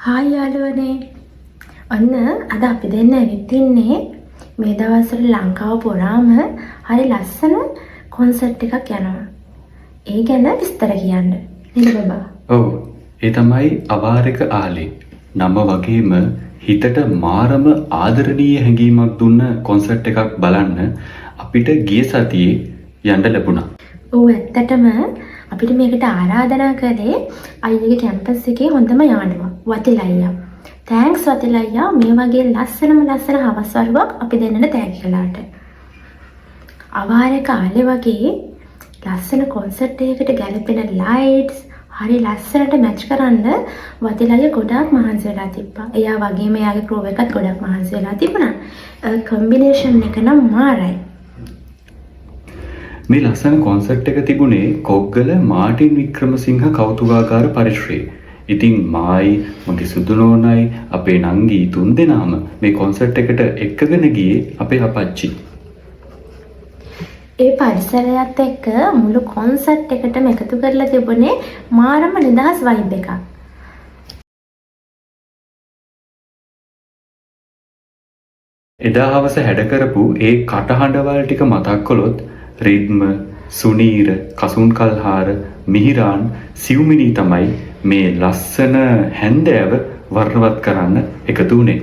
Hi යාළුවනේ. ඔන්න අද අපි දෙන්න ඇවිත් ඉන්නේ මේ දවස්වල ලංකාව පුරාම හරි ලස්සන කොන්සර්ට් එකක් යනවා. ඒ ගැන විස්තර කියන්න. නේද බබා? ඔව්. ඒ තමයි අවාරක ආලේ. නම වගේම හිතට මාරම ආදරණීය හැඟීමක් දුන්න කොන්සර්ට් එකක් බලන්න අපිට ගිය සතියේ යන්න ලැබුණා. ඔව් ඇත්තටම අපිට මේකට ආරාධනා කළේ අයියගේ කැම්පස් එකේ හොඳම යාළුවා වතිල අයියා. තෑන්ක්ස් වතිල අයියා මේ වගේ ලස්සන හවස් වරුවක් අපි දෙන්නට තෑගි කළාට. අවාරක ආලේ වගේ ලස්සන කොන්සර්ට් එකකට ගැලපෙන ලයිට්ස් හරි ලස්සනට මැච් කරන්න වතිල අයියා ගොඩාක් මහන්සි වෙලා තිබ්බා. එයා වගේම එයාගේ ක්‍රූ එකත් ගොඩක් මහන්සි වෙලා තිබුණා. කම්බිනේෂන් එක නම් මාරයි. මේ ලස්සන කොන්සර්ට් එක තිබුණේ කොග්ගල මාටින් වික්‍රමසිංහ කෞතුකාගාර පරිශ්‍රයේ. ඉතින් මායි මගේ සුදු නෝනයි අපේ නංගි තුන් දෙනාම මේ කොන්සර්ට් එකට එක්කගෙන ගියේ අපේ අපච්චි. ඒ පරිසරයත් එක්ක මුළු කොන්සර්ට් එකටම එකතු කරලා තිබුණේ මාරම නිදහස් වයිබ් එකක්. එදා හවස හැඩ කරපු ඒ කටහඬවල් ටික මතක් කළොත් රිද්ම, සුනීර, කසුන් කල්හාර, මිහිරාන්, සිව්මිනී තමයි මේ ලස්සන හැන්දෑව වර්ණවත් කරන්න එකතු වුණේ.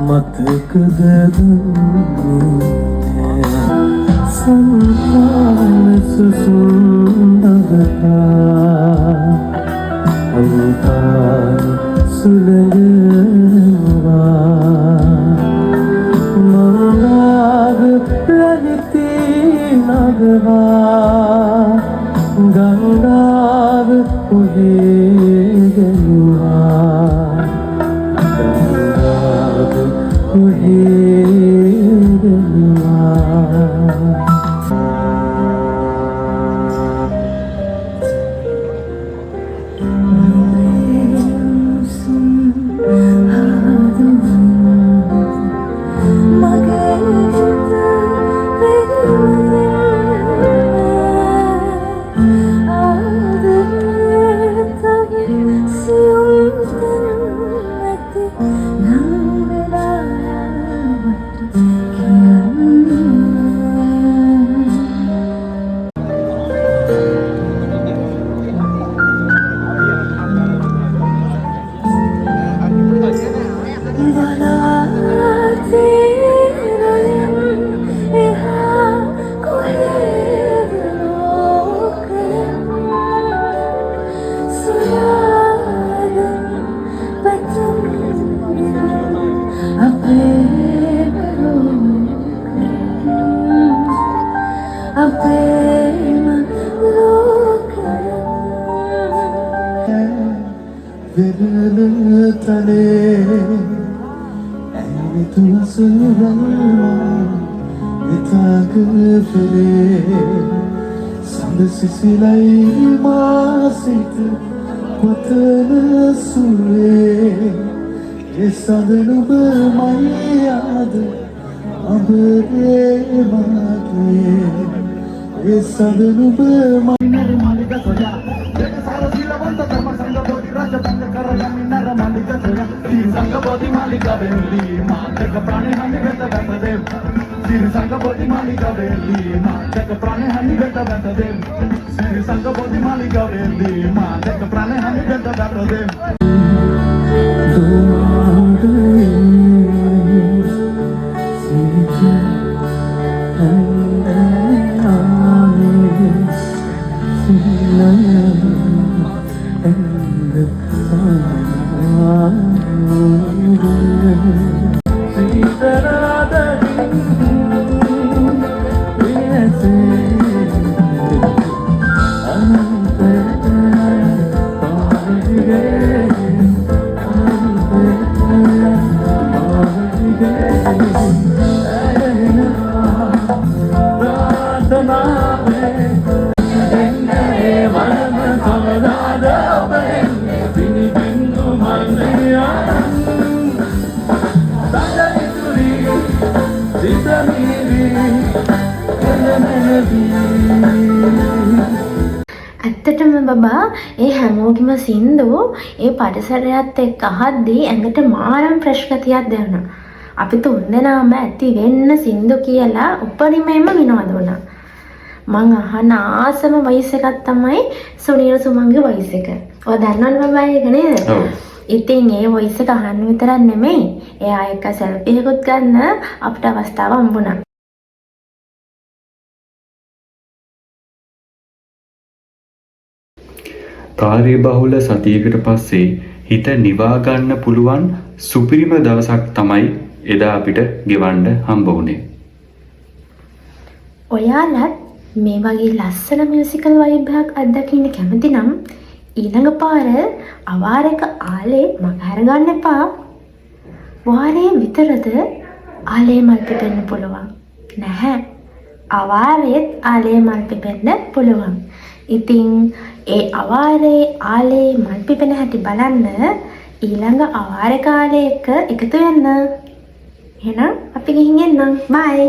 මතකද සංහාස සුන්දරතා අන්තාන සුලංගවා මනාග ප්‍රගති නගවා ගංගාව උදේගනුවා සිසිලයි මාසිත කොතන සුවේ ඒ සඳනුබ මයියාද අබරේ මාගේ ඒ සඳනුබ මන්නර මාලික සොයා දෙක සාරසිලවන්ත තම සංග බෝධි රාජ බංග කරලා මින්නර මාලික සොයා තී සංග බෝධි මාලික වෙල්ලි මාතක ප්‍රාණේ හනි වෙත වැතදෙම් Siri Sangha Bodhi Malika Velli Ma Deka Prane Hani Veta Veta Dem Siri Sangha Bodhi Malika Velli Ma Deka Prane Hani Veta Veta Dem ඇත්තටම බබා ඒ හැමෝගෙම සින්දු ඒ පරිසරයත් එක්ක අහද්දී ඇඟට මාරම් ෆ්‍රෙෂ් ගතියක් දැනුණා. අපි තුන්දෙනාම ඇති වෙන්න සින්දු කියලා උපරිමයෙන්ම විනෝද වුණා. මං අහන ආසම වයිස් එකක් තමයි සුනීල් සුමන්ගේ වයිස් එක. ඔය දන්නවනේ බබා ඒක නේද? ඔව්. ඉතින් ඒ වොයිස් එක අහන්න විතරක් නෙමෙයි එයා එක්ක සෙල්ෆි එකකුත් ගන්න අපිට අවස්ථාව හම්බුණා. කාර්යබහුල සතියකට පස්සේ හිත නිවා ගන්න පුළුවන් සුපිරිම දවසක් තමයි එදා අපිට ගෙවන්න හම්බ වුණේ. ඔයාලත් මේ වගේ ලස්සන මියුසිකල් වයිබ් එකක් අත්දකින්න කැමති නම් ඊළඟ පාර අවාරයක ආලේ මගහැර ගන්න එපා. වාරයේ විතරද ආලේ මල් පිපෙන්න පුළුවන්. නැහැ. අවාරයේත් ආලේ මල් පිපෙන්න පුළුවන්. ඉතින් ඒ අවාරේ ආලේ මල් පිපෙන හැටි බලන්න ඊළඟ අවාරේ කාලේ එක එකතු වෙන්න. එහෙනම් අපි ගිහින් එන්නම්. බයි.